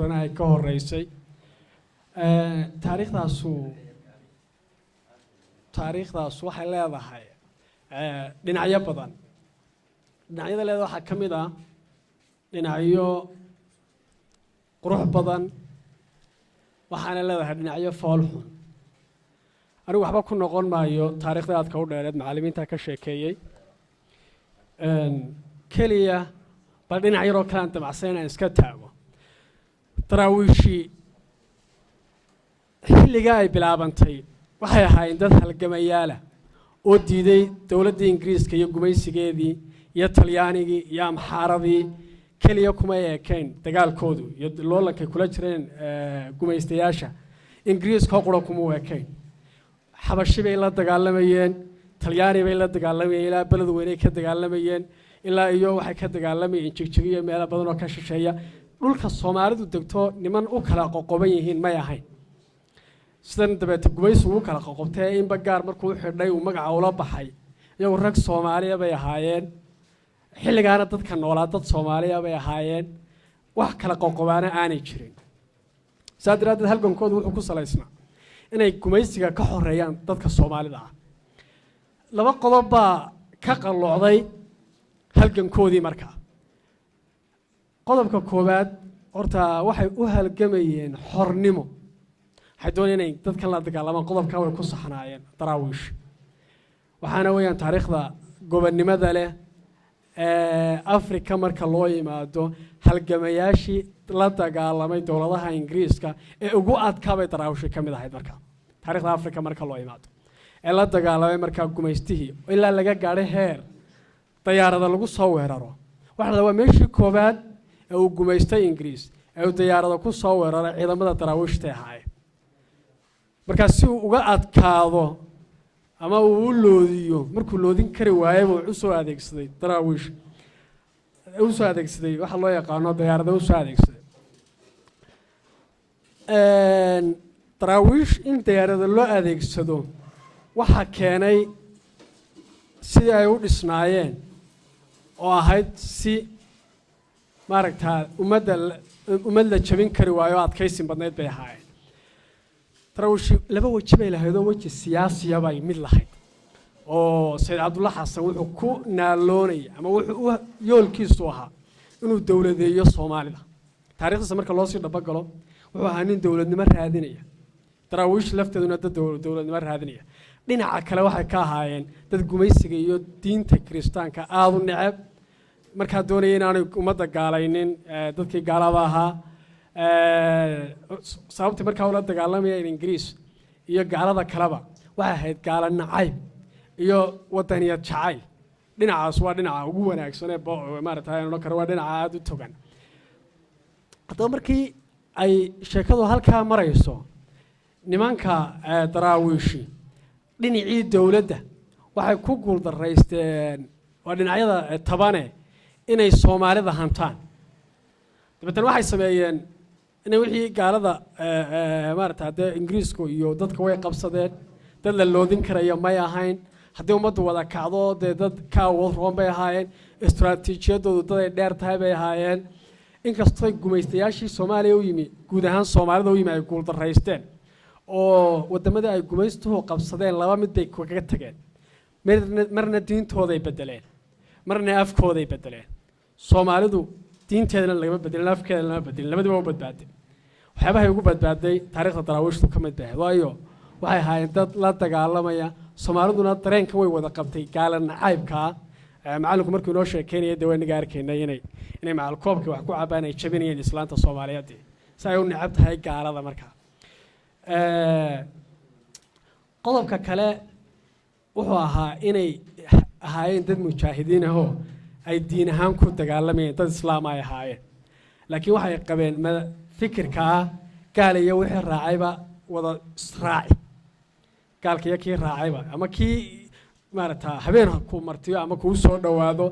ay ka horeysay taariikhdaas waxay leedahay dhinacyo badan dhinacyada leedahay waxa kamid ah dhinacyo qurux badan waxaana leedahay dhinacyo fool xun anigu waxba ku noqon maayo taariikhda aadka u dheereed macallimiinta ka sheekeeyay kaliya bal dhinac yar oo kale aan damacsan inaan iska taago daraawiishii xilliga ay bilaabantay waxay ahaayeen dad halgamayaala oo diiday dowladda Ingiriiska iyo gumaysigeedii iyo Talyaanigii iyo Amxaaradii kaliya kuma eekayn dagaalkoodu iyo loolanka kula jireen gumaystayaasha Ingiriiska qura kuma eekayn xabashi bay la dagaalamayeen Talyaani bay la dagaalamayeen ilaa balad weyn ka dagaalamayeen ilaa iyo waxay ka dagaalamayeen jigjigiyo meelo badan oo ka shisheeya dhulka Soomaalidu degto niman u kala qoqoban yihiin ma yahay sidan dabeeta gumaysigu kala qoqobtay in bagaar markuu xidhay uu magaca ula baxay iyagu rag Soomaaliya bay ahaayeen xilligaana dadka noolaa dad Soomaaliya bay ahaayeen wax kala qoqobaana aanay jirin saadiraad halgankoodu wuxuu ku salaysnaa inay gumaysiga ka xoreeyaan dadka Soomaalida ah laba qodob baa ka qalloocday halgankoodii markaa qodobka koowaad horta waxay u halgamayeen xornimo حدون إني تذكر الله دقال لما قضب كاوي كوسحنا عين تراويش وحنا ويان تاريخ ذا قبل ماذا له أفريقيا مركلوي ما دو هالجمياشي لا دقال لما يدور الله إنجليز كا وجوات كاوي تراويش كم ذا هيد مركا تاريخ أفريقيا مركلوي ما دو إلا دقال لما مركا قميستيه إلا لقى قاري هير طيارة ذا لقو صور رو واحد لو ماشي كوباد أو قميستي إنجليز أو طيارة ذا كو صور رو إذا ماذا تراويش تهاي marka si uu uga adkaado ama uu loodiyo markuu loodin kari waayay uu soo adeegsaday daraawiish waxa loo yaqaan diyaarada uu soo adeegsaday daraawiish in diyaarada loo adeegsado waxa keenay si ay u dhisnaayeen oo ahayd si maaragtaa ummadda jabin kari waayo adkaysin badneed bay ahaayeen تروش لبا وجبي لهذا وجه سياسي باي مid lahayd oo Sayyid Abdullah Xasan wuxuu ku naaloonay ama wuxuu yoolkiisu ahaa inuu dawladeeyo Soomaalida taariikhda marka loo sii dhaba galo wuxuu ahaa nin dawladnimo raadinaya daraawiish lafteeduna dad dawladnimo raadinaya dhinaca kale waxay ka ahaayeen dad gumaysiga iyo diinta Kiristaanka aad u neceb marka doonayeen inaan ummadda gaalaynin dadkii gaalada ahaa sababta markaa ula dagaalamaya Ingiriis iyo gaalada kaleba waxa ahayd gaala nacayb iyo wadaniyad jacayl dhinacaas waa dhinaca ugu wanaagsan ee maaragtay inoo kale waa dhinaca aad u togan hadaba markii ay sheekadu halka marayso nimanka daraawiishi dhinacii dawladda waxay ku guul dareysteen waa dhinacyada tabane inay Soomaalida hantaan dabatan waxay sameeyeen inay wixii gaalada maaragtay Ingiriisku iyo dadka way qabsadeen dad la loodin karayo ma ahayn haddii ummaddu wada kacdo dad ka wada bay ahaayeen istiraatiijiyadoodu dad ay dheer tahay bay ahaayeen inkastoo gumaystayaashii Soomaaliya u yimi guud ahaan Soomaalida u yimi ay guul dareysteen oo wadamada ay gumaystuhu qabsadeen laba mid bay kaga tageen marna diintooda ay bedeleen marna afkooda ay bedeleen Soomaalidu diinteedana laga bedelay afkeedana laga bedelay labadaba u badbaaday waxyaabaha ugu badbaaday taariikhda daraawiishtu ka mid ah waayo waxay ahaayeen dad la dagaalamaya Soomaaliduna dareenka way wada qabtay gaala nacaybka macallinku markuu noo sheekeynayay dawaniga arkaynay inay macal koobka wax ku cabaan ay jabinayeen islaanta Soomaaliyeed si ay u necab tahay gaalada markaa qodobka kale wuxuu ahaa inay ahaayeen dad mujaahidiin ah oo ay diin ahaan ku dagaalamayeen dad islaam ay ahaayeen laakiin waxay qabeen fikirka gaal iyo wixii raacayba wada israaci gaalka iyo kii raacayba ama kii maaragtaa habeen ku martiyo ama ku soo dhawaado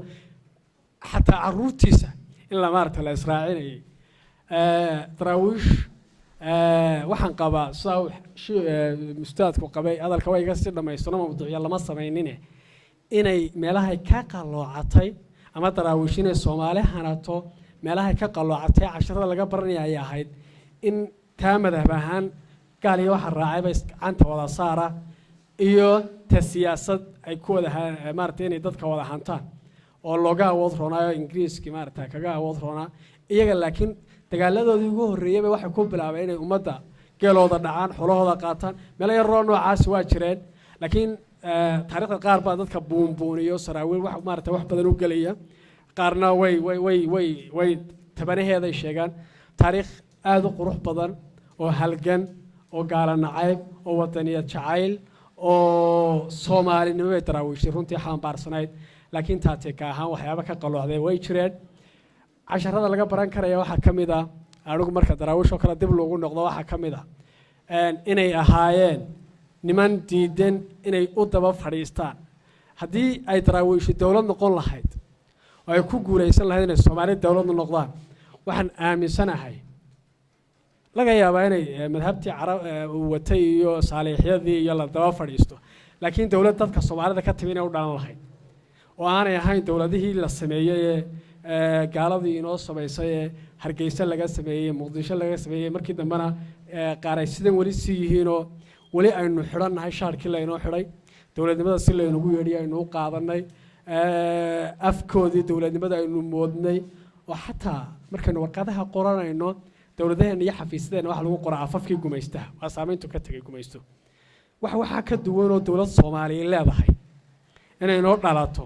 xataa caruurtiisa in la maaragtaa la israacinayay daraawiish waxaan qabaa mustaadku qabay hadalka way iga sii dhamaystano mawduucyo lama sameeynin inay meelaha ka qalloocatay ama daraawiish inay Soomaali hanato meelaha ka qalloocatay casharada laga baranaya ay ahayd in taa madhab ahaan gaal iyo waxa raacayba gacanta wada saara iyo ta siyaasad ay ku wada maaragtay inay dadka wada hantaan oo looga awood roonaayo ingiriiski maaragtay kaga awood roonaa iyaga laakiin dagaaladoodii ugu horreeyay waxay ku bilaabeen inay ummadda geelooda dhacaan xolahooda qaataan meelo yaroo noocaasi waa jireen laakiin taariikhda qaar baa dadka buunbuuniyo saraawiil wax maaragtay wax badan u gelaya qaarna way tabanaheeday sheegaan taariikh aad u qurux badan oo halgan oo gaala nacayb oo wadaniyad jacayl oo soomaalinimo ay daraawiishay runtii xambaarsanayd laakiin taatee ka ahaan waxyaabo ka qalloocday way jireen casharada laga baran karaya waxaa ka mid ah anigu marka daraawiishoo kale dib loogu noqdo waxaa ka mid ah inay ahaayeen niman diidan inay u daba fadhiistaan haddii ay daraawiishi dowlad noqon lahayd oo ay ku guulaysan lahayd inay soomaali dowladda noqdaan waxaan aaminsanahay laga yaabaa inay madhabtii carab watay iyo saaliixyadii iyo la daba fadhiisto laakiin dowlad dadka soomaalida ka timi inay u dhalan lahayd oo aanay ahayn dowladihii la sameeyey gaaladii inoo samaysay hargeysa laga sameeyey muqdisho laga sameeyey markii dambena qaar ay sidan weli sii yihiinoo weli aynu xidhannahay shaarkii laynoo xidhay dowladnimada si laynugu yeedhiy aynu u qaadanay afkoodii dowladnimada aynu moodnay oo xataa markaynu warqadaha qoranayno dowladaheenna iyo xafiisyadeenna waxa lagu qoraa afafkii gumaystaha waa saamayntu ka tegay gumaysto waxaa ka duwanoo dowlad soomaaliya leedahay inay noo dhalato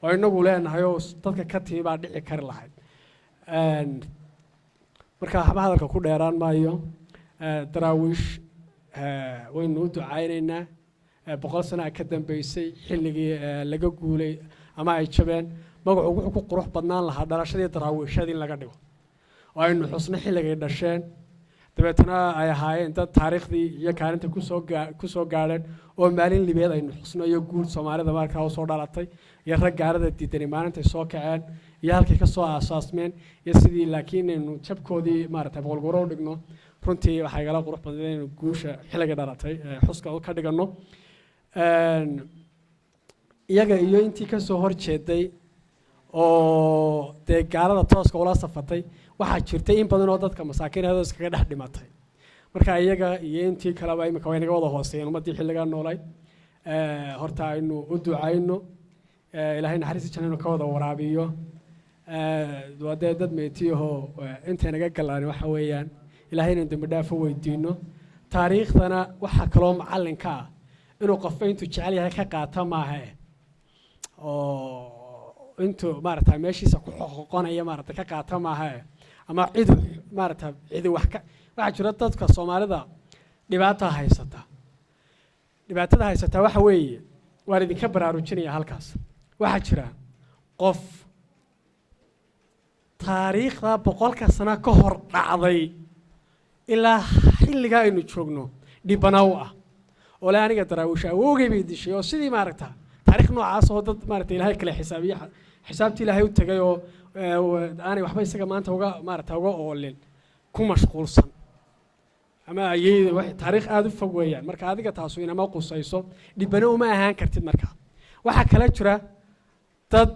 oo inagu leenahay oo dadka ka timi baa dhici kari lahayd marka waxba hadalka ku dheeraan maayo daraawiish waynu u ducaynaynaa 100 sano ka dambeysay xilligii laga guulay ama ay jabeen magacu wuxuu ku qurux badnaan lahaa dhalashadii daraawiishadii in laga dhigo oo aynu xusno xilligay dhasheen dabeetana ay ahaayeen dad taariikhdii iyo kaalinta ku soo gaadheen oo maalin libeed aynu xusno iyo guul soomaalida markaa u soo dhalatay iyo rag gaalada diidanay maalintay soo kaceen iyo halkay ka soo aasaasmeen iyo sidii laakiin aynu jabkoodii maaragtay boqolguro u dhigno runtii waxay gala qurux badan inaynu guusha xilligay dhalatay xuska ka dhigano iyaga iyo intii ka soo horjeeday oo dee gaalada tooska ula safatay waxaa jirtay in badan oo dadka masaakiinada iskaga dhex dhimatay marka iyaga iyo intii kaleba imika way naga wada hooseeyeen ummadii xilliga noolay horta aynu u ducayno ilaahay naxariis jannada ka wada waraabiyo wadee dad meetiyo inta naga galaan waxa weeyaan ilaahayna dambi dhaaf u weydiino taariikhdana waxa kale oo macallinka ah inuu qof intuu jecel yahay ka qaata maaha oo intuu maaragtay meeshiisa ku xoqonaya maaragtay ka qaata maaha ama cid waxa jira dadka Soomaalida dhibaato haysata waxa weeye waan idinka baraarujinaya halkaas waxa jira qof taariikhda 100 sano ka hor dhacday ilaa xilliga aynu joogno dhibanaw ah oo la aniga daraawiisha awogay bay dishay oo sidii maaragtay taariikh noocaas oo dad maaragtay ilaahay kale xisaabtii ilaahay u tagay oo aanay waxba isaga maanta uga maaragtay uga oolin ku mashquulsan ama ayay wax taariikh aad u fog weeyaan marka adiga taasu inama qusayso dhibana uma ahaan kartid marka waxa kala jira dad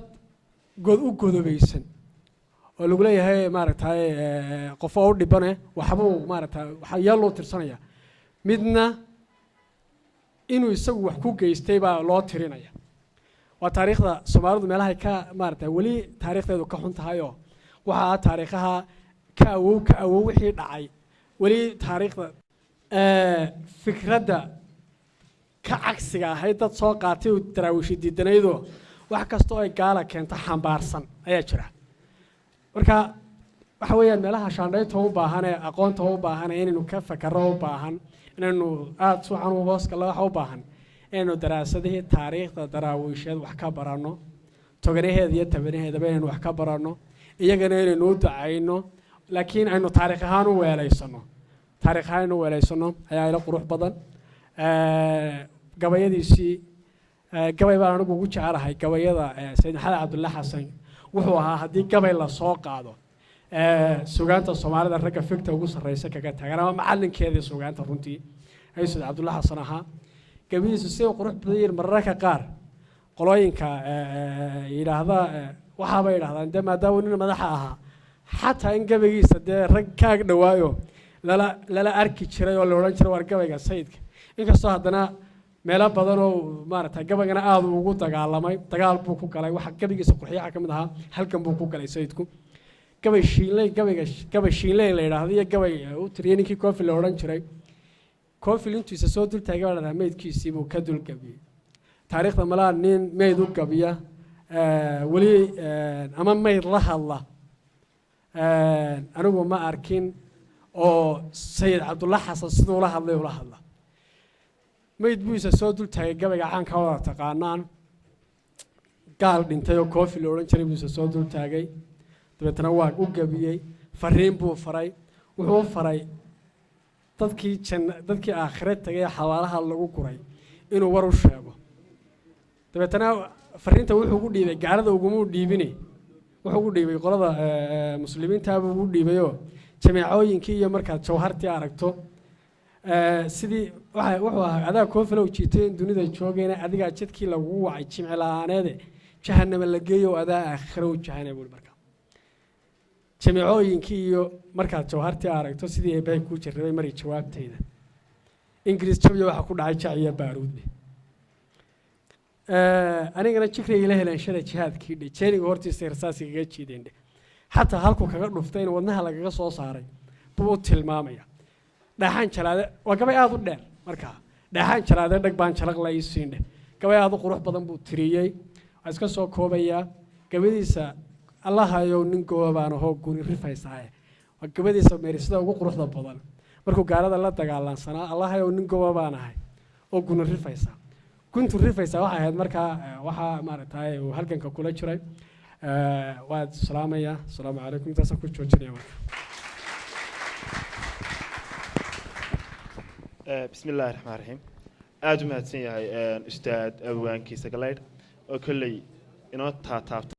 god u godobaysan oo lagu leeyahay maaragtay qof oo dhibane waxba maaragtay waxa yaallo tirsanaya midna inuu isagu wax ku geystay baa loo tirinaya waa taariikhda Soomaalidu meelaha ka maaragtay wali taariikhdeedu ka xun tahay oo waxa taariikhaha ka awow wixii dhacay wali taariikhda fikradda ka cagsiga ahayd dad soo qaatay oo daraawiish diidanaydo wax kasta oo ay gaala keento xambaarsan ayaa jira marka waxa weeyaan meelaha shaandhaynta u baahan ee aqoonta u baahan inaynu ka fakaro u baahan inaynu aad suucan u hoos kala wax u baahan inaynu daraasadihii taariikhda daraawiisheed wax ka barano toganaheeda iyo tabanaheedaba inaynu wax ka barano iyagana inaynu u ducayno laakiin aynu taariikh ahaan u weelaysano ayaa ila qurux badan gabayadiisii gabay baan anigu ugu jecelahay gabayada Sayid Maxamed Cabdullaahi Xasan wuxuu ahaa haddii gabay la soo qaado suugaanta Soomaalida ragga fikta ugu sarreysa kaga tagan ama macallinkeedii suugaanta runtii ay Sayid Cabdullaahi Xasan ahaa gabayadiisu si qurux badan mararka qaar qolooyinka yiraahda waxa bay yiraahdaan maadaama nin madaxa ahaa xataa in gabaygiisa dee rag kaag dhawaayo lala arki jiray oo la odhan jiray war gabayga sayidka inkastoo haddana meelo badan oo maaragtay gabaygana aad ugu dagaalamay dagaal buu ku galay waxa gabaygiisa qurxiyaha ka mid ahaa halkan buu ku galay sayidku gabay shiinley la yidhaahdo iyo gabay u tiriyay ninkii koofil la odhan jiray koofil intiisa soo dul taagay baa la meydkiisii buu ka dul gabiyey taariikhda malaa nin meyd u gabiya weli ama meyd la hadla anigu ma arkin oo sayid cabdulla xasan siduu la hadlay ula hadla meyd buu isa soo dul taagay gabayga caanka wada taqaanaan gaal dhintay oo koofil la odhan jiray buu isa soo dul taagay dabeetana waa u gabiyey fariin buu faray wuxuu faray dadkii aakhire tagay xawaalaha lagu guray inuu war u sheego dabeetana fariinta wuxuu ugu dhiibay gaalada uguma dhiibinay wuxuu ugu dhiibay qolada muslimiinta buu ugu dhiibayoo jamaacooyinkii iyo markaad jawhartii aragto sidii wuxuu ahaa adaa koonfilow jiitay in dunida joogayna adigaa jidkii lagu wacay jimci la'aaneede jahannama la geeyo adaa aakhire u jahanay buu markaa jamaacooyinkii iyo markaad jawhartii aragto sidii ay bay ku jirray maray jawaabtayda ingiriis jabiya waxa ku dhacay jaciya baaruudle anigana jikriga la helanshada jihaadkii dhe jeeniga hortiisa rasaasi kaga jiideen dhe xataa halku kaga dhuftay in wadnaha lagaga soo saaray buu tilmaamaya dhaxan jalaade waa gabay aad u dheer markaa dhaxan jalaade dhag baan jalaq la ii siin dhe gabay aad u qurux badan buu tiriyey waa iska soo koobayaa gabadiisa allahayow nin goobaan ahoo guri rifaysaa waa gabadiisa meerisada ugu quruxda badan markuu gaalada la dagaalansanaa allahayow nin goobaan ahay oo guni rifaysaa كنت رفيسة واحد مركا واحد مارتاي وهلكن ككولا شراي واد سلام يا السلام عليكم تاسكو تشوشني يا بسم الله الرحمن الرحيم أدم هاتسين يا أستاذ أبوان كيسة قليل وكلي إنه تاتافت